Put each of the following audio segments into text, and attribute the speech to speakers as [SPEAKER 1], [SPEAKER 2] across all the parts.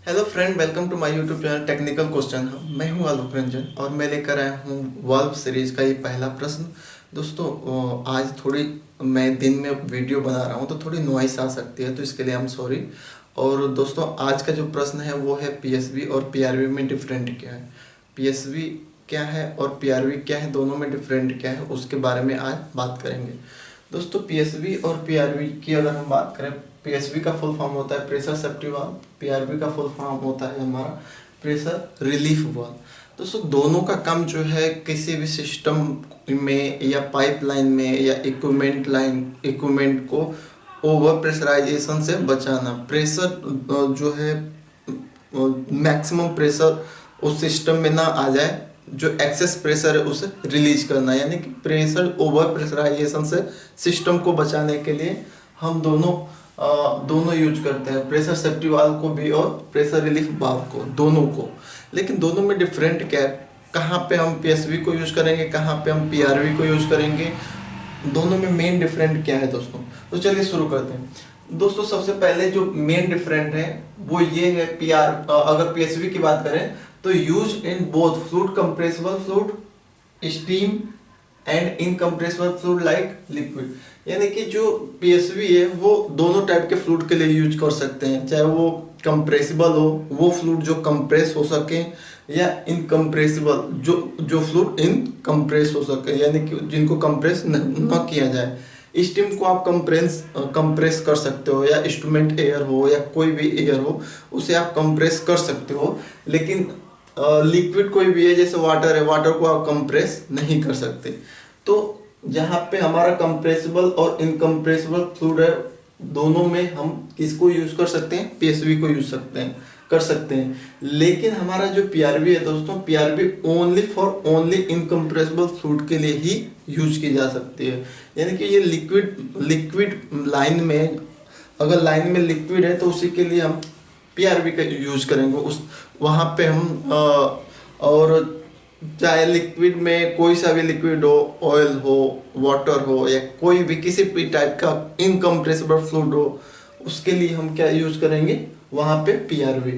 [SPEAKER 1] Hello friend, welcome to my YouTube channel technical question. मैं हूं आलोक रंजन और मैं लेकर आया हूं वाल्व सीरीज का ये पहला प्रश्न। दोस्तों, आज थोड़ी मैं दिन में वीडियो बना रहा हूं तो थोड़ी नॉइस आ सकती है, तो इसके लिए आई एम सॉरी। और दोस्तों, आज का जो प्रश्न है वो है पीएसवी और पीआरवी में डिफरेंट क्या है। पीएसवी क्या है और पीआरवी क्या है, दोनों में डिफरेंट क्या है, उसके बारे में आज बात करेंगे। दोस्तों, पीएसवी और पीआरवी की अगर हम बात करें, पीएसवी का फुल फॉर्म होता है प्रेशर सेफ्टी वाल्व, पीआरवी का फुल फॉर्म होता है हमारा प्रेशर रिलीफ वाल्व। दोस्तों, दोनों का काम जो है किसी भी सिस्टम में या पाइपलाइन में या इक्विपमेंट को ओवर प्रेशराइजेशन से बचाना। प्रेशर जो है मैक्सिमम प्रेशर उस सिस्टम में ना आ जाए, जो एक्सेस प्रेशर है उसे रिलीज करना, यानी कि प्रेशर ओवर प्रेशराइजेशन से सिस्टम को बचाने के लिए हम दोनों यूज करते हैं, प्रेशर सेफ्टी वाल्व को भी और प्रेशर रिलीफ वाल्व को, दोनों को। लेकिन दोनों में डिफरेंट क्या है, कहाँ पे हम पीएसवी को यूज करेंगे, कहाँ पे हम पीआरवी को यूज करेंगे, दोनों में मेन डिफरेंट क्या है दोस्तों। तो चलिए शुरू करते हैं। दोस्तों, सबसे पहले जो मेन डिफरेंट है वो ये है, अगर पीएसवी की बात करें तो use in both fluid, compressible fluid, steam and incompressible fluid like liquid. यानी कि जो पीएसवी है वो दोनों टाइप के फ्लूइड के लिए यूज कर सकते हैं, चाहे वो कंप्रेसिबल हो, वो फ्लूइड जो कंप्रेस हो सके, या इनकम्प्रेसिबल जो फ्लूइड इनकम्प्रेस हो सके, यानी कि जिनको कंप्रेस न किया जाए। स्टीम को आप कंप्रेस कर सकते हो, या इंस्ट्रूमेंट एयर हो या कोई भी एयर हो उसे आप कंप्रेस कर सकते हो। लेकिन लिक्विड कोई भी है, जैसे वाटर है, वाटर को आप कंप्रेस नहीं कर सकते। तो जहाँ पे हमारा कंप्रेसिबल और इनकम्प्रेसिबल फ्लूइड है, दोनों में हम किसको यूज कर सकते हैं, पीएसवी को यूज कर सकते हैं। लेकिन हमारा जो पीआरवी है दोस्तों, पीआरवी ओनली इनकम्प्रेसिबल फ्लूइड के लिए ही यूज की जा सकती है। यानी कि ये लिक्विड लाइन में, अगर लाइन में लिक्विड है तो उसी के लिए हम पीआरवी का यूज करेंगे। उस वहाँ पे हम और चाहे लिक्विड में कोई सा भी लिक्विड हो, ऑयल हो, वाटर हो, या कोई भी किसी भी टाइप का इनकम्प्रेसिबल फ्लूइड हो, उसके लिए हम क्या यूज करेंगे, वहाँ पे पीआरवी।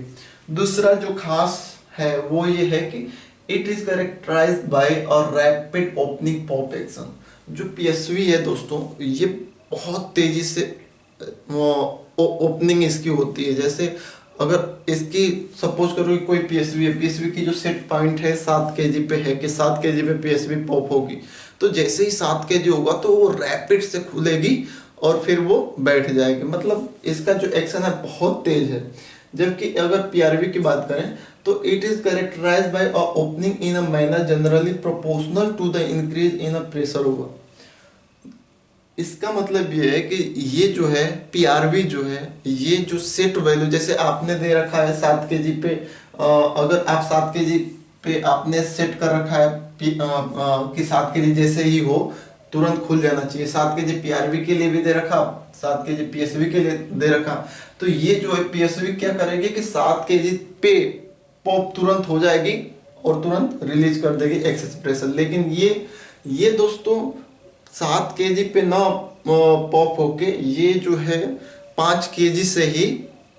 [SPEAKER 1] दूसरा जो खास है वो ये है कि it is characterized by a rapid opening pop action. जो पीएसवी है दोस्तों, ये बहुत तेजी से ओपनिंग इसकी होती है। जैसे अगर इसकी सपोज करो कि कोई पीएसवी है, पीएसवी की जो सेट पॉइंट है 7 kg पे है, कि 7 kg पे पीएसवी पॉप होगी, तो जैसे ही 7 kg होगा तो वो रैपिड से खुलेगी और फिर वो बैठ जाएगी। मतलब इसका जो एक्शन है बहुत तेज है। जबकि अगर पीआरवी की बात करें तो it is characterized by a opening in a manner generally proportional to the increase in a pressure over. इसका मतलब ये है कि ये जो है पीआरवी जो है, ये जो सेट वैल्यू जैसे आपने दे रखा है 7 kg पे, अगर आप 7 kg पे आपने सेट कर रखा है कि 7 kg जैसे ही हो तुरंत खुल जाना चाहिए। 7 kg पीआरवी के लिए भी दे रखा, 7 kg पीएसवी के लिए दे रखा। तो ये जो है पीएसवी क्या करेगी कि 7 kg पे पॉप तुरंत हो जाएगी और तुरंत रिलीज कर देगी एक्सेस प्रेशर। लेकिन ये दोस्तों 7 kg पे ना पॉप होके ये जो है 5 kg से ही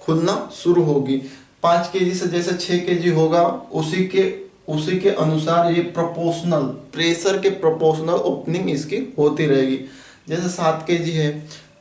[SPEAKER 1] खुलना शुरू होगी। 5 kg से जैसे 6 kg होगा, उसी के अनुसार ये प्रोपोर्शनल प्रेशर के प्रोपोर्शनल ओपनिंग इसकी होती रहेगी। जैसे 7 kg है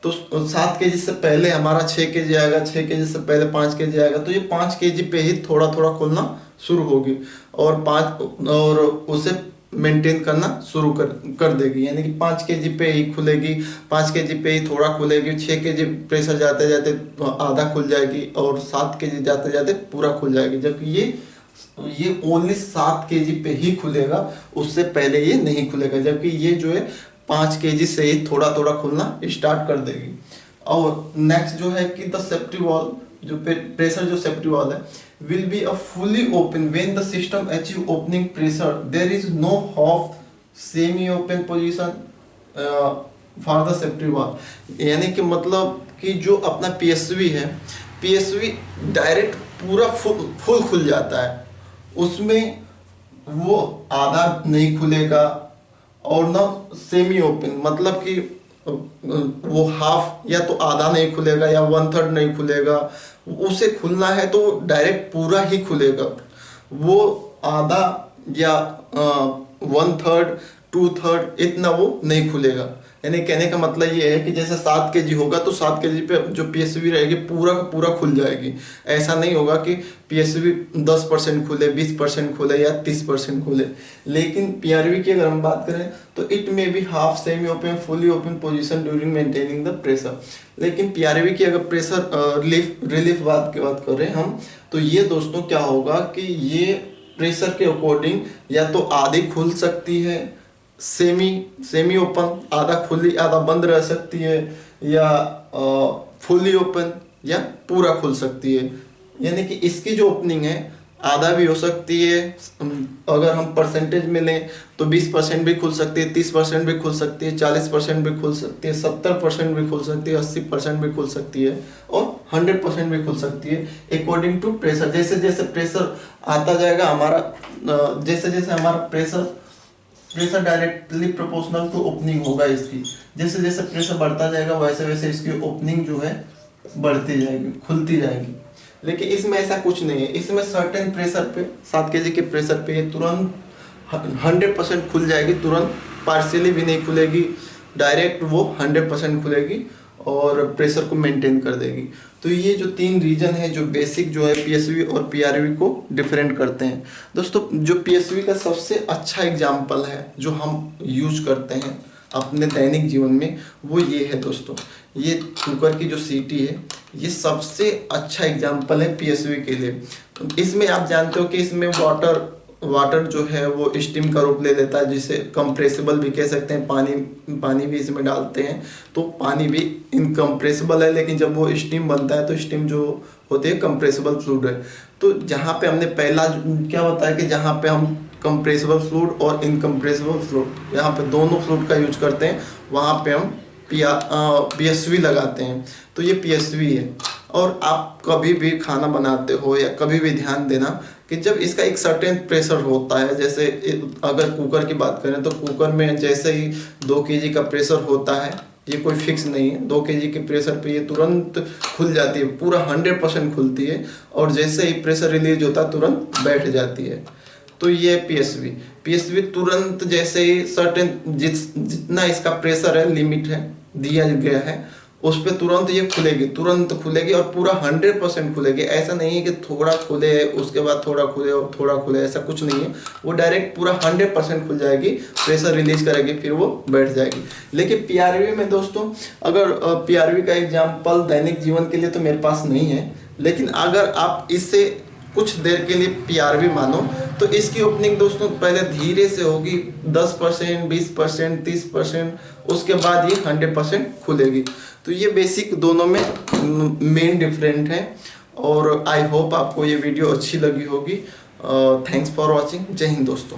[SPEAKER 1] तो 7 kg से पहले हमारा 6 kg आएगा, 6 kg से पहले 5 kg आएगा, तो ये 5 kg पे ही थोड़ा थोड़ा खुलना शुरू होगी और उसे मेंटेन करना शुरू कर देगी। यानी कि 5 kg पे ही खुलेगी, 5 kg पे ही थोड़ा खुलेगी, 6 kg प्रेशर जाते जाते आधा खुल जाएगी और 7 kg जाते जाते पूरा खुल जाएगी। जबकि ये ओनली 7 kg पे ही खुलेगा, उससे पहले ये नहीं खुलेगा। जबकि ये जो है 5 kg से ही थोड़ा थोड़ा खुलना स्टार्ट कर देगी। और नेक्स्ट जो है कि द सेफ्टी वॉल्व, जो प्रेशर जो सेफ्टी वॉल्व है, will be a fully open when the system achieve opening pressure. There is no half semi open position for the safety valve. यानी कि मतलब कि जो अपना पीएसवी है, पीएसवी डायरेक्ट पूरा फुल खुल जाता है, उसमें वो आधा नहीं खुलेगा और ना सेमी ओपन, मतलब कि वो हाफ या तो आधा नहीं खुलेगा या 1/3 नहीं खुलेगा, उसे खुलना है तो डायरेक्ट पूरा ही खुलेगा, वो आधा या 1/3 2/3 इतना वो नहीं खुलेगा। यानी कहने का मतलब ये है कि जैसे 7 kg होगा तो 7 kg पे जो पीएसवी रहेगी पूरा का पूरा खुल जाएगी। ऐसा नहीं होगा कि पीएसवी 10% खुले, 20% खुले या 30% खुले। लेकिन पीआरवी की अगर हम बात करें तो it may be half semi open fully open position during maintaining the pressure. लेकिन पीआरवी की अगर प्रेशर रिलीफ बात करें हम, तो ये दोस्तों क्या होगा कि ये प्रेशर के अकॉर्डिंग या तो आधी खुल सकती है, सेमी ओपन आधा खुली आधा बंद रह सकती है, या फुली ओपन या पूरा खुल सकती है। यानी कि इसकी जो ओपनिंग है आधा भी हो सकती है, अगर हम परसेंटेज में लें तो 20% भी खुल सकती है, 30% भी खुल सकती है, 40% भी खुल सकती है, 70% भी खुल सकती है, 80% भी खुल सकती है और 100% भी खुल सकती है अकॉर्डिंग टू प्रेशर। जैसे जैसे प्रेशर आता जाएगा हमारा, जैसे जैसे हमारा pressure directly proportional to opening होगा इसकी। जैसे जैसे प्रेशर बढ़ता जाएगा वैसे वैसे इसकी ओपनिंग जो है बढ़ती जाएगी, खुलती जाएगी। लेकिन इसमें ऐसा कुछ नहीं है, इसमें सर्टेन प्रेशर पे 7 kg के प्रेशर पे ये तुरंत 100% खुल जाएगी, तुरंत पार्शियली भी नहीं खुलेगी, डायरेक्ट वो 100% खुलेगी और प्रेशर को मेंटेन कर देगी। तो ये जो 3 रीजन है जो बेसिक जो है पीएसवी और पीआरवी को डिफरेंट करते हैं। दोस्तों जो पीएसवी का सबसे अच्छा एग्जाम्पल है जो हम यूज करते हैं अपने दैनिक जीवन में वो ये है दोस्तों, ये कुकर की जो सीटी है ये सबसे अच्छा एग्जाम्पल है पीएसवी के लिए। इसमें आप जानते हो कि इसमें वाटर जो है वो स्टीम का रूप ले लेता है, जिसे कंप्रेसिबल भी कह सकते हैं। पानी भी इसमें डालते हैं तो पानी भी इनकम्प्रेसिबल है, लेकिन जब वो स्टीम बनता है तो स्टीम जो होती है कंप्रेसिबल फ्लूइड है। तो जहाँ पे हमने पहला क्या बताया कि जहाँ पे हम कंप्रेसिबल फ्लूइड और इनकम्प्रेसिबल फ्लूइड यहाँ पे दोनों फ्लूइड का यूज करते हैं, वहाँ पे हम पीएसवी लगाते हैं। तो ये पीएसवी है। और आप कभी भी खाना बनाते हो या कभी भी ध्यान देना कि जब इसका एक सर्टेन प्रेशर होता है, जैसे अगर कुकर की बात करें तो कुकर में जैसे ही 2 kg का प्रेशर होता है, ये कोई फिक्स नहीं है, 2 kg के प्रेशर पे ये तुरंत खुल जाती है, पूरा 100% खुलती है, और जैसे ही प्रेशर रिलीज होता है तुरंत बैठ जाती है। तो ये पीएसवी तुरंत जैसे ही सर्टेन जितना इसका प्रेशर है लिमिट है दिया गया है उस पे तुरंत ये तुरंत खुलेगी और पूरा 100% खुलेगी। ऐसा नहीं है कि थोड़ा खुले उसके बाद थोड़ा खुले और थोड़ा खुले, ऐसा कुछ नहीं है। वो डायरेक्ट पूरा 100% खुल जाएगी, प्रेशर रिलीज करेगी, फिर वो बैठ जाएगी। लेकिन पीआरवी में दोस्तों, अगर पीआरवी का एग्जाम्पल दैनिक जीवन के लिए तो मेरे पास नहीं है, लेकिन अगर आप इससे कुछ देर के लिए पीआरवी मानो तो इसकी ओपनिंग दोस्तों पहले धीरे से होगी, 10%, 20%, 30%, उसके बाद ये 100% खुलेगी। तो ये बेसिक दोनों में मेन डिफरेंट है। और आई होप आपको ये वीडियो अच्छी लगी होगी। Thanks for watching. जय हिंद दोस्तों।